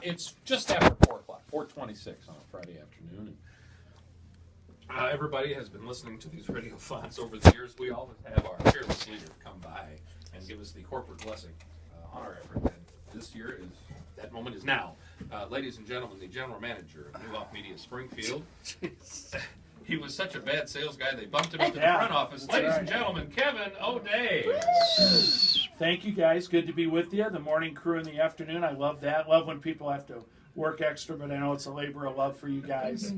It's just after 4 o'clock, 4:26 on a Friday afternoon. And, everybody has been listening to these radiothons over the years. We always have our fearless leader come by and give us the corporate blessing on our effort. And this year, that moment is now. Ladies and gentlemen, the general manager of New Off Media Springfield. He was such a bad sales guy, they bumped him into the front office. Ladies and gentlemen, Kevin O'Day. Thank you, guys. Good to be with you. The morning crew in the afternoon. I love that. Love when people have to work extra, but I know it's a labor of love for you guys.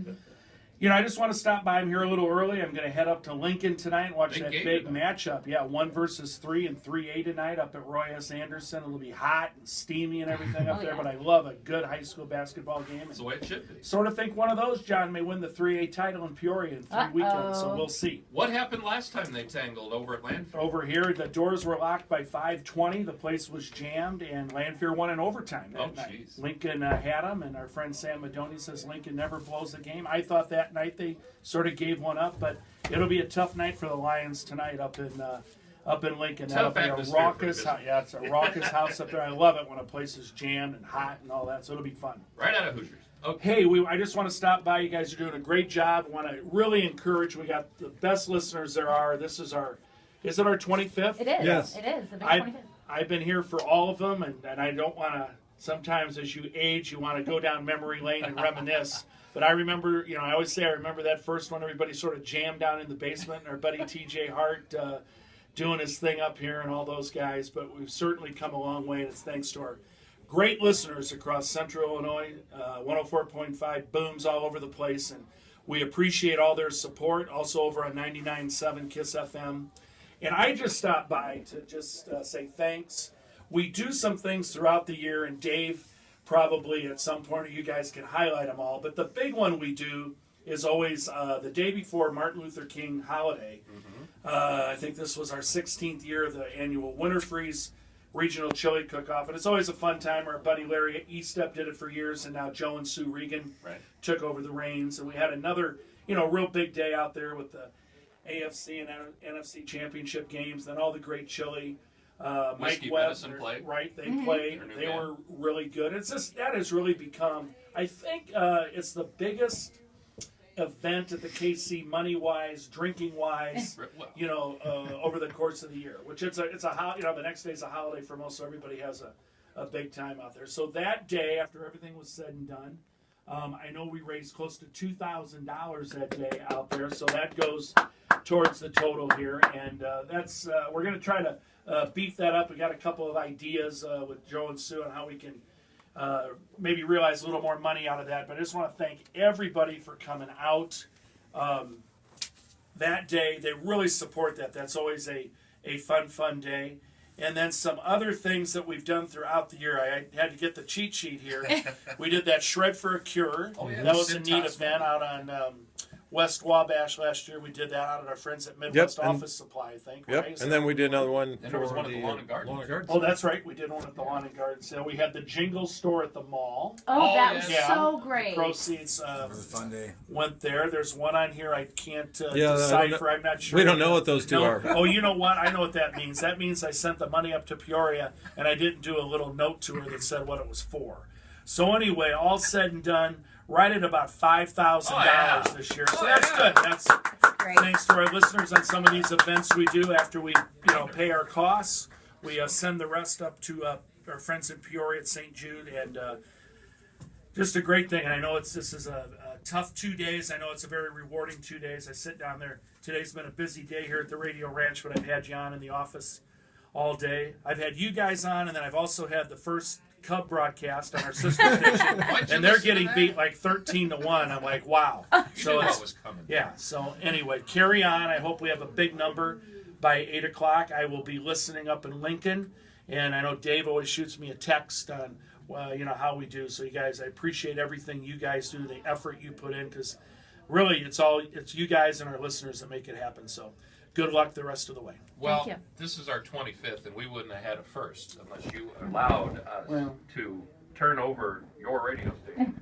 You know, I just want to stop by. I'm here a little early. I'm going to head up to Lincoln tonight and watch that big matchup. Yeah, 1 versus 3 and 3A tonight up at Roy S. Anderson. It'll be hot and steamy and everything up there, but I love a good high school basketball game. That's the way it should be. Sort of think one of those, John, may win the 3A title in Peoria in 3 weekends, so we'll see. What happened last time they tangled over at Lanphier? Over here, the doors were locked by 5:20. The place was jammed, and Lanphier won in overtime that night. Geez. Lincoln had them, and our friend Sam Madoni says Lincoln never blows the game. I thought that night they sort of gave one up, but it'll be a tough night for the Lions tonight up in Lincoln. That'll be a raucous house. Yeah, it's a raucous house up there. I love it when a place is jammed and hot and all that, so ittle be fun. Right out of Hoosiers. Okay. Hey, I just want to stop by. You guys are doing a great job. Want to really encourage. We got the best listeners there are. This is is it our 25th? It is. Yes. It is. The big 25th. I've been here for all of them, and I don't want to. Sometimes as you age, you want to go down memory lane and reminisce. But I remember, I always say I remember that first one. Everybody sort of jammed down in the basement, and our buddy T.J. Hart doing his thing up here and all those guys. But we've certainly come a long way, and it's thanks to our great listeners across Central Illinois, 104.5 booms all over the place. And we appreciate all their support, also over on 99.7 KISS FM. And I just stopped by to just say thanks. We do some things throughout the year, and Dave probably at some point you guys can highlight them all. But the big one we do is always the day before Martin Luther King holiday. I think this was our 16th year of the annual Winter Freeze Regional Chili Cook-Off. And it's always a fun time. Our buddy Larry Eastep did it for years, and now Joe and Sue Regan took over the reins. And we had another, real big day out there with the AFC and NFC championship games, then all the great chili. Mike Webb, right? They played. They were really good. It's just that has really become. I think it's the biggest event at the KC, money wise, drinking wise. Over the course of the year, which it's a the next day's a holiday for most. So everybody has a big time out there. So that day, after everything was said and done, I know we raised close to $2,000 that day out there. So that goes towards the total here, and that's we're going to try to beef that up. We got a couple of ideas with Joe and Sue on how we can maybe realize a little more money out of that. But I just want to thank everybody for coming out that day. They really support that. That's always a fun day. And then some other things that we've done throughout the year. I had to get the cheat sheet here. We did that Shred for a Cure. That was a neat event out on West Wabash last year. We did that out at our friends at Midwest Office Supply, I think. Yep, right? and then we did another one. And there was one at the Lawn and Garden. Oh, that's right. We did one at the Lawn and Garden sale. We had the Jingle store at the mall. Oh, that was so great. The proceeds it was a fun day. Went there. There's one on here I can't decipher. I'm not sure. We don't know what those two are. Oh, you know what? I know what that means. That means I sent the money up to Peoria, and I didn't do a little note to her that said what it was for. So anyway, all said and done, right at about $5,000 this year. So that's good. That's great. Thanks to our listeners on some of these events we do. After we pay our costs, we send the rest up to our friends in Peoria at St. Jude, and just a great thing. And I know this is a tough 2 days. I know it's a very rewarding 2 days. I sit down there. Today's been a busy day here at the Radio Ranch, but I've had you on in the office all day. I've had you guys on, and then I've also had the first Cub broadcast on our sister station, and they're getting beat like 13-1. I'm like, wow. So it was coming. Yeah. So anyway, carry on. I hope we have a big number by 8 o'clock. I will be listening up in Lincoln, and I know Dave always shoots me a text on, how we do. So you guys, I appreciate everything you guys do, the effort you put in, because really it's you guys and our listeners that make it happen. So good luck the rest of the way. Well, this is our 25th, and we wouldn't have had a first unless you allowed us to turn over your radio station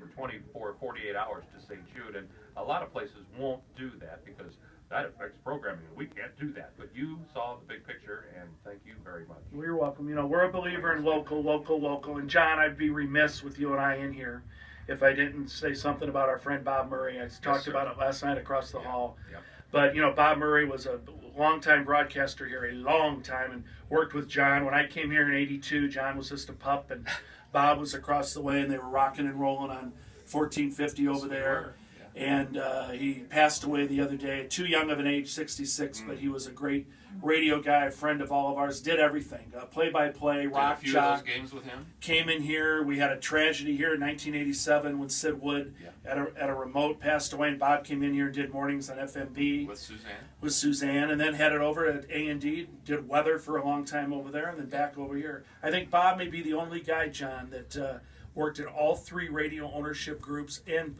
for 48 hours to St. Jude. And a lot of places won't do that because that affects programming, and we can't do that. But you saw the big picture, and thank you very much. Well, you're welcome. You know, we're a believer in local. And John, I'd be remiss with you and I in here if I didn't say something about our friend Bob Murray. I talked about it last night across the hall. Yep. But, you know, Bob Murray was a longtime broadcaster here, a long time, and worked with John. When I came here in '82, John was just a pup, and Bob was across the way, and they were rocking and rolling on 1450 over there. And he passed away the other day, too young of an age, 66, but he was a great radio guy, a friend of all of ours, did everything. Play-by-play, rock, a few jock. of those games with him. Came in here. We had a tragedy here in 1987 when Sid Wood at a remote passed away, and Bob came in here and did mornings on FMB. With Suzanne, and then headed over at A&D, did weather for a long time over there, and then back over here. I think Bob may be the only guy, John, that worked in all three radio ownership groups and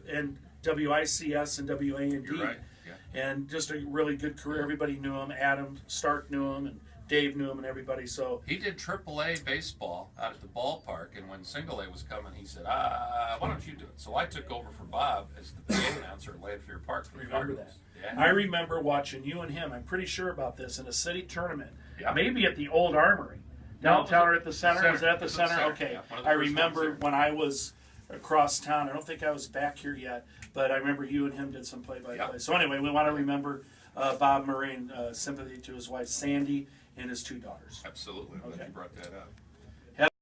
WICS and WAND. You're right. Yeah. And just a really good career. Everybody knew him. Adam Stark knew him, and Dave knew him, and everybody. So he did AAA baseball out at the ballpark, and when Single A was coming, he said, "Why don't you do it?" So I took over for Bob as the PA announcer at Lanphier Park. Remember that? Yeah. I remember watching you and him. I'm pretty sure about this in a city tournament. Yeah. Maybe at the Old Armory, downtown or at the center. Was it at the center? Okay. Yeah, I remember when I was across town. I don't think I was back here yet, but I remember you and him did some play-by-play. Yep. So anyway, we want to remember Bob Murray and sympathy to his wife Sandy and his two daughters. Absolutely. I'm glad Okay. you brought that up.